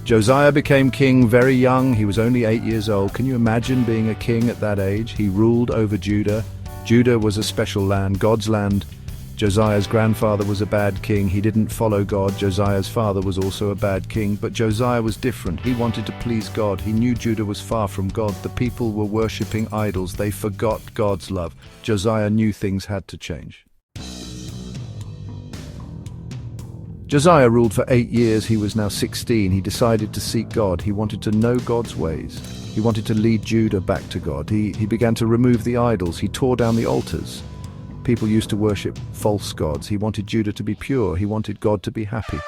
Josiah became king very young. He was only 8 years old. Can you imagine being a king at that age? He ruled over Judah. Judah was a special land, God's land. Josiah's grandfather was a bad king. He didn't follow God. Josiah's father was also a bad king, but Josiah was different. He wanted to please God. He knew Judah was far from God. The people were worshipping idols. They forgot God's love. Josiah knew things had to change. Josiah ruled for 8 years. He was now 16. He decided to seek God. He wanted to know God's ways. He wanted to lead Judah back to God. He began to remove the idols. He tore down the altars. People used to worship false gods. He wanted Judah to be pure. He wanted God to be happy.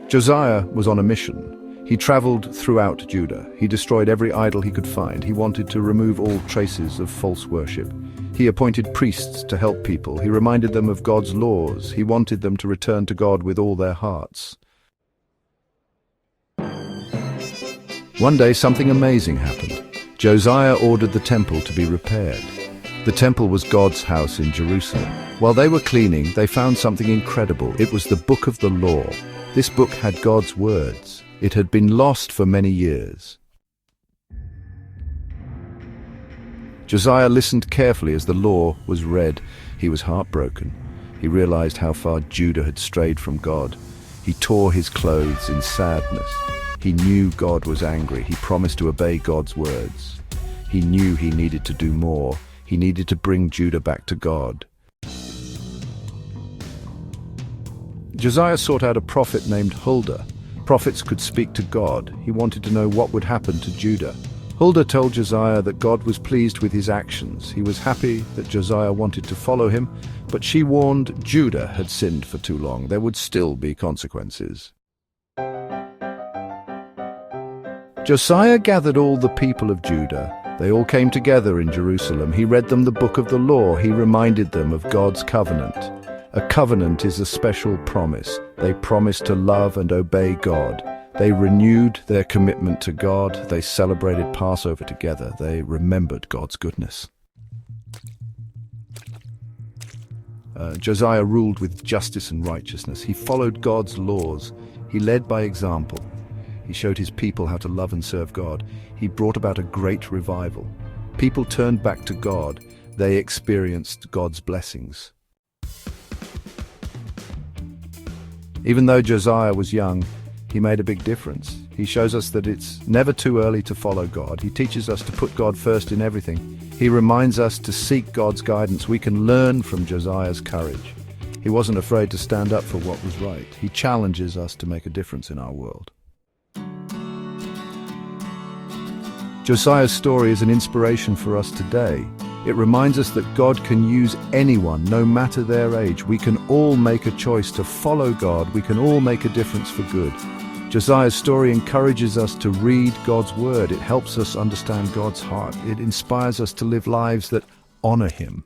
Josiah was on a mission. He traveled throughout Judah. He destroyed every idol he could find. He wanted to remove all traces of false worship. He appointed priests to help people. He reminded them of God's laws. He wanted them to return to God with all their hearts. One day, something amazing happened. Josiah ordered the temple to be repaired. The temple was God's house in Jerusalem. While they were cleaning, they found something incredible. It was the book of the law. This book had God's words. It had been lost for many years. Josiah listened carefully as the law was read. He was heartbroken. He realized how far Judah had strayed from God. He tore his clothes in sadness. He knew God was angry. He promised to obey God's words. He knew he needed to do more. He needed to bring Judah back to God. Josiah sought out a prophet named Huldah. Prophets could speak to God. He wanted to know what would happen to Judah. Huldah told Josiah that God was pleased with his actions. He was happy that Josiah wanted to follow him, but she warned Judah had sinned for too long. There would still be consequences. Josiah gathered all the people of Judah. They all came together in Jerusalem. He read them the book of the law. He reminded them of God's covenant. A covenant is a special promise. They promised to love and obey God. They renewed their commitment to God. They celebrated Passover together. They remembered God's goodness. Josiah ruled with justice and righteousness. He followed God's laws. He led by example. He showed his people how to love and serve God. He brought about a great revival. People turned back to God. They experienced God's blessings. Even though Josiah was young, he made a big difference. He shows us that it's never too early to follow God. He teaches us to put God first in everything. He reminds us to seek God's guidance. We can learn from Josiah's courage. He wasn't afraid to stand up for what was right. He challenges us to make a difference in our world. Josiah's story is an inspiration for us today. It reminds us that God can use anyone, no matter their age. We can all make a choice to follow God. We can all make a difference for good. Josiah's story encourages us to read God's word. It helps us understand God's heart. It inspires us to live lives that honor Him.